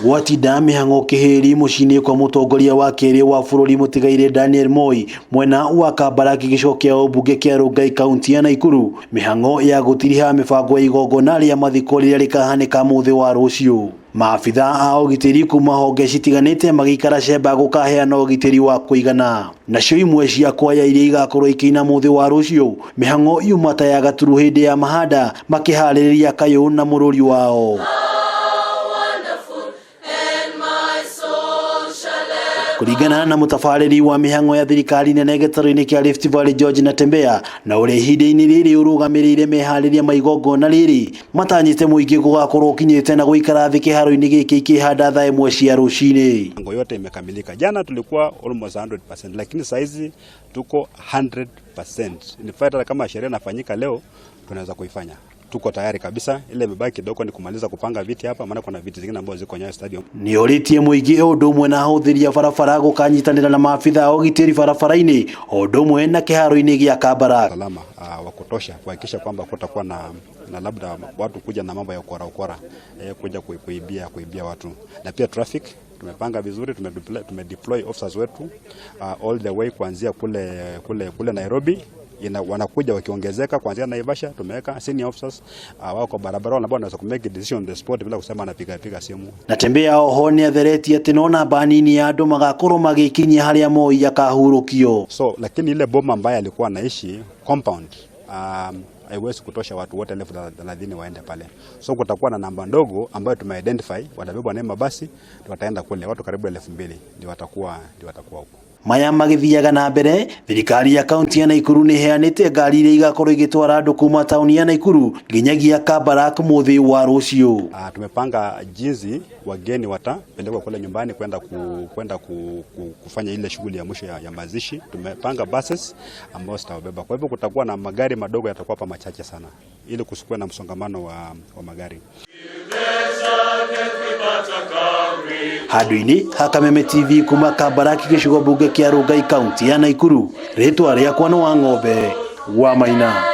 Gwatinda mihango kihiri mucini kwa mutongoria wa keri wa bururi mutigaire Daniel Moi mwena wa Kabaraki gicokia ubunge kia Rongai kaunti ya Nakuru. Mihango ya gutiriha mibango ya igongona ria mathiko riria rikahanika muthi wa rucio. Maabitha a ugitiri kuma honge citiganite magikara cemba gukaheana ugitiri wa kuigana. Nacio imwe cia kwaya iria igakorwo ikiina muthi wa rucio mihango yumata ya gaturu hindi ya mahanda makihariria kayu na mururi wao. Kuringana na mutafariri wa mihango ya thirikari nene gĩtarũ-inĩ kia Rift Valley George Natembea na uri ihinda-inĩ rĩrĩ urugamirire meharĩria maigongona rĩrĩ matanyĩte mũingĩ gũgakorwo kinyĩte na gũikara thĩ kĩharo-inĩ gĩkĩ ikĩhanda thaa ĩmwe cia rũcinĩ. Mihango yote imekamilika. Jana tulikuwa almost 100%, lakini saizi tuko 100%. In fact kama sherehe inafanyika leo tunaweza kuifanya. Tuko tayari kabisa, ile imebaki kidogo ni kumaliza kupanga viti hapa, maana kuna viti zingine ambazo ziko Nyayo Stadium. Ni oritie muingi undu umwe na huthiria barabara gukanyitanira na maabitha ugitiri barabara-ini undu umwe na kiharo-ini gia Kabaraki. Salama wa kutosha kuhakikisha kwamba kutakuwa na labda watu kuja na mambo ya ukora kuja kuibia watu, na pia traffic tumepanga vizuri, tumedeploy officers wetu all the way kuanzia kule Nairobi. Wanakuja wakiongezeka kuanzia Naivasha. Tumeweka senior officers wako barabara ambao wanaweza kumake decision on the spot bila kusema anapiga simu. Natembea oho ni athereti ati nona banini ya andu magakorwo magikinyia haria Moi yakahurukio. So lakini ile boma ambaye alikuwa anaishi compound haiwezi kutosha watu wote 30 waende pale. So kutakuwa na namba ndogo ambayo tumeidentify, watabebwa na mabasi wataenda kule, watu karibu 2000 ndio watakuwa huko. Maya magithiaga na mbere, thirikari ya kaunti ya Nakuru ni heanite ngari iria igakorwo igitwara andu kuma tauni ya Nakuru nginyagia Kabaraki muthi wa rucio. Tumepanga jinsi wageni watapelekwa kule nyumbani kwenda kufanya ile shughuli ya mwisho ya mazishi. Tumepanga buses ambao zitawabeba. Kwa hivyo kutakuwa na magari madogo yatakuwa hapa machache sana ili kusikue na msongamano wa magari. Handu-ini Hakameme TV kuma Kabaraki gĩcigo mbunge kia Rongai kaunti ya Nakuru. Rĩtwa rĩakwa nĩ wa ng'ombe wa Maina.